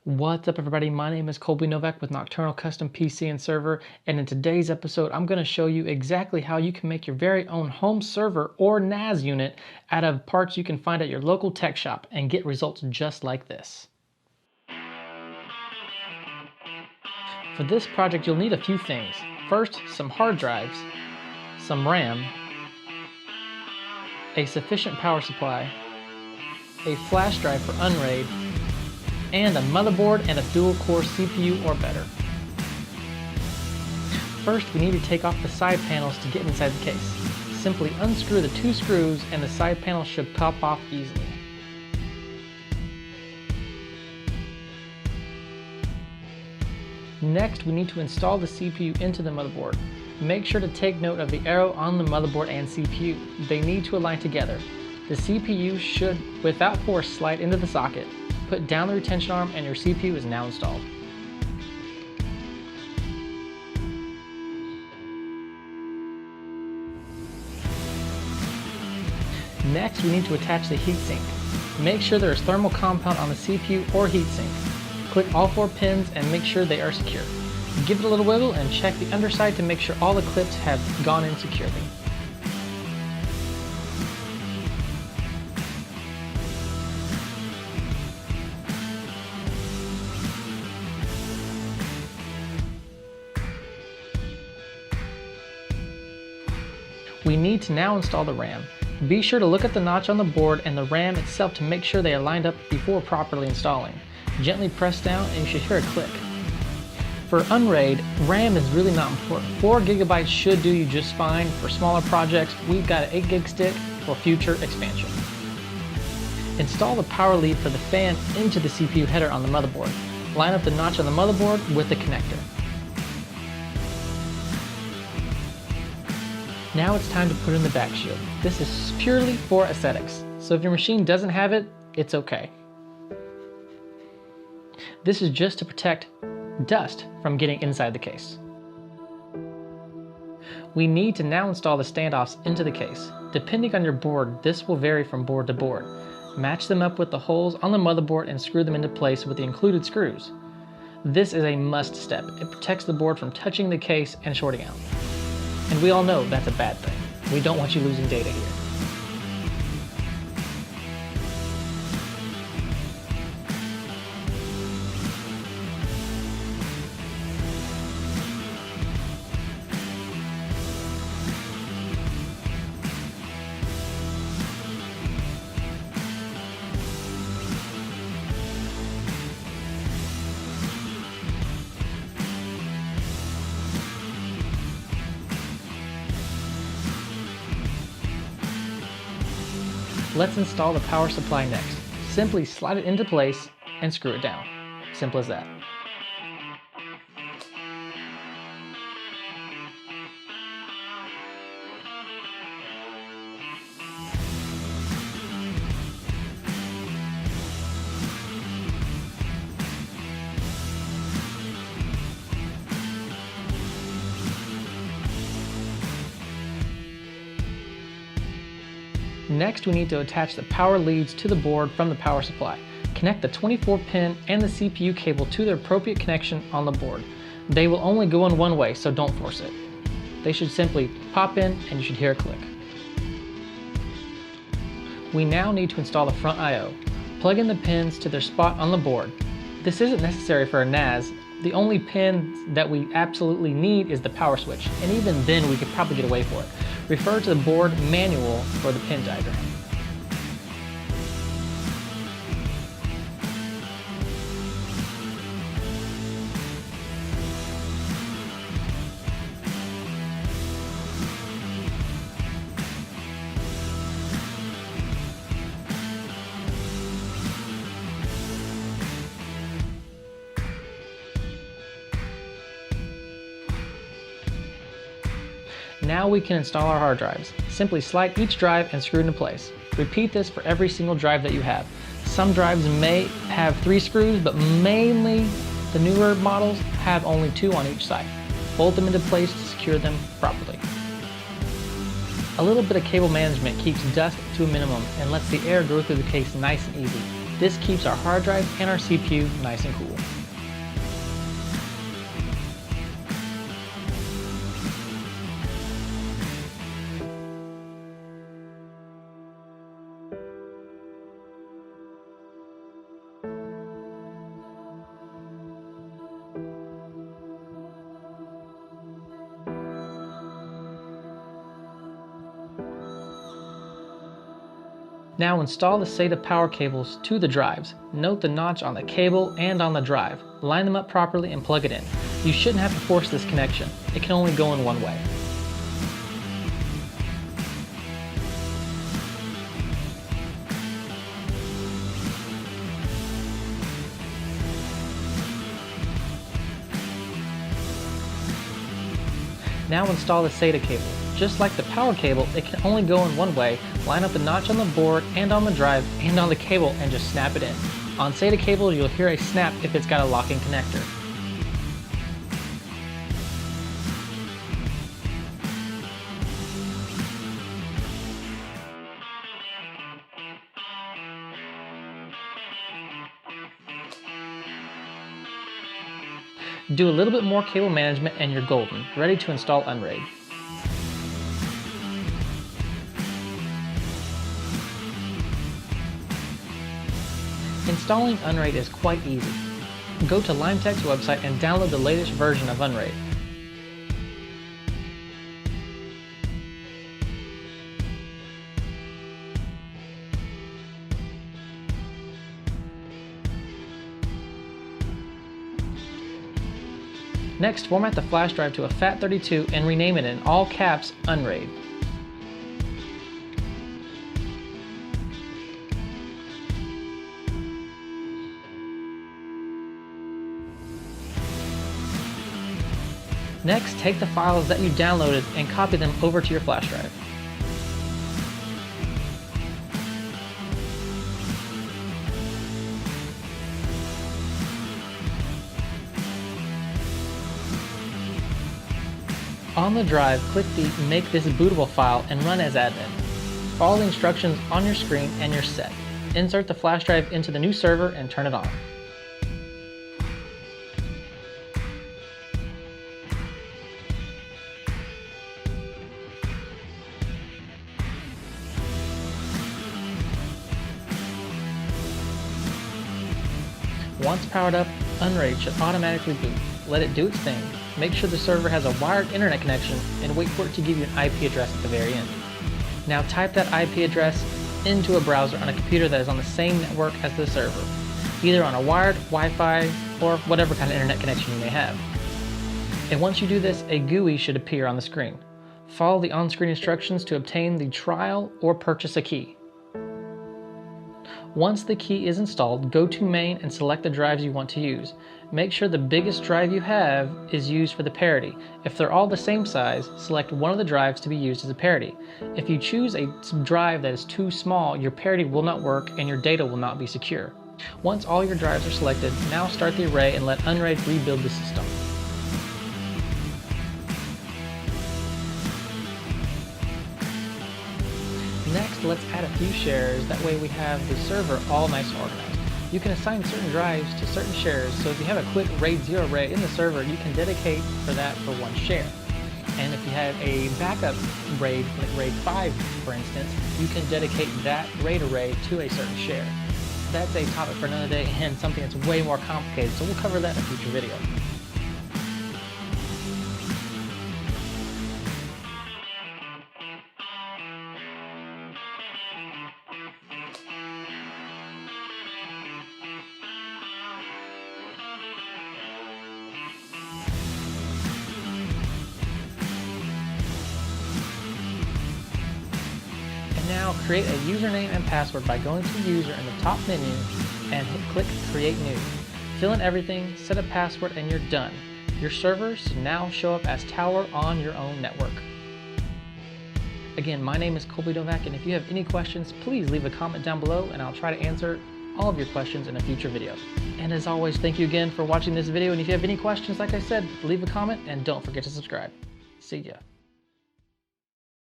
What's up everybody, my name is Colby Novak with Nocturnal Custom PC and Server, and in today's episode I'm going to show you exactly how you can make your very own home server or NAS unit out of parts you can find at your local tech shop and get results just like this. For this project you'll need a few things. First, some hard drives, some RAM, a sufficient power supply, a flash drive for UnRaid, and a motherboard and a dual-core CPU or better. First, we need to take off the side panels to get inside the case. Simply unscrew the two screws and the side panels should pop off easily. Next, we need to install the CPU into the motherboard. Make sure to take note of the arrow on the motherboard and CPU. They need to align together. The CPU should, without force, slide into the socket. Put down the retention arm and your CPU is now installed. Next, we need to attach the heatsink. Make sure there is thermal compound on the CPU or heatsink. Click all 4 pins and make sure they are secure. Give it a little wiggle and check the underside to make sure all the clips have gone in securely. We need to now install the RAM. Be sure to look at the notch on the board and the RAM itself to make sure they are lined up before properly installing. Gently press down and you should hear a click. For UnRaid, RAM is really not important. 4 GB should do you just fine. For smaller projects, we've got an 8 GB stick for future expansion. Install the power lead for the fan into the CPU header on the motherboard. Line up the notch on the motherboard with the connector. Now it's time to put in the back shield. This is purely for aesthetics, so if your machine doesn't have it, it's okay. This is just to protect dust from getting inside the case. We need to now install the standoffs into the case. Depending on your board, this will vary from board to board. Match them up with the holes on the motherboard and screw them into place with the included screws. This is a must step. It protects the board from touching the case and shorting out. And we all know that's a bad thing. We don't want you losing data here. Let's install the power supply next. Simply slide it into place and screw it down. Simple as that. Next, we need to attach the power leads to the board from the power supply. Connect the 24 pin and the CPU cable to their appropriate connection on the board. They will only go in one way, so don't force it. They should simply pop in and you should hear a click. We now need to install the front I/O. Plug in the pins to their spot on the board. This isn't necessary for a NAS. The only pin that we absolutely need is the power switch, and even then we could probably get away for it. Refer to the board manual for the pin diagram. Now we can install our hard drives. Simply slide each drive and screw it into place. Repeat this for every single drive that you have. Some drives may have 3 screws, but mainly the newer models have only 2 on each side. Bolt them into place to secure them properly. A little bit of cable management keeps dust to a minimum and lets the air go through the case nice and easy. This keeps our hard drive and our CPU nice and cool. Now install the SATA power cables to the drives. Note the notch on the cable and on the drive. Line them up properly and plug it in. You shouldn't have to force this connection. It can only go in one way. Now install the SATA cable. Just like the power cable, it can only go in one way. Line up the notch on the board and on the drive and on the cable and just snap it in. On SATA cables, you'll hear a snap if it's got a locking connector. Do a little bit more cable management and you're golden, ready to install UnRaid. Installing UnRaid is quite easy. Go to LimeTech's website and download the latest version of UnRaid. Next, format the flash drive to a FAT32 and rename it in all caps UnRaid. Next, take the files that you downloaded and copy them over to your flash drive. On the drive, click the Make This Bootable file and run as admin. Follow the instructions on your screen and you're set. Insert the flash drive into the new server and turn it on. Once powered up, UnRaid should automatically boot. Let it do its thing. Make sure the server has a wired internet connection and wait for it to give you an IP address at the very end. Now type that IP address into a browser on a computer that is on the same network as the server, either on a wired, Wi-Fi, or whatever kind of internet connection you may have. And once you do this, a GUI should appear on the screen. Follow the on-screen instructions to obtain the trial or purchase a key. Once the key is installed, go to main and select the drives you want to use. Make sure the biggest drive you have is used for the parity. If they're all the same size, select one of the drives to be used as a parity. If you choose a drive that is too small, your parity will not work and your data will not be secure. Once all your drives are selected, now start the array and let UnRaid rebuild the system. Next, let's add a few shares, that way we have the server all nice and organized. You can assign certain drives to certain shares, so if you have a quick RAID 0 array in the server, you can dedicate for that for one share. And if you have a backup RAID, like RAID 5 for instance, you can dedicate that RAID array to a certain share. That's a topic for another day and something that's way more complicated, so we'll cover that in a future video. Now create a username and password by going to user in the top menu and click create new. Fill in everything, set a password, and you're done. Your server should now show up as Tower on your own network. Again, my name is Colby Novak, and if you have any questions, please leave a comment down below and I'll try to answer all of your questions in a future video. And as always, thank you again for watching this video, and if you have any questions, like I said, leave a comment and don't forget to subscribe. See ya.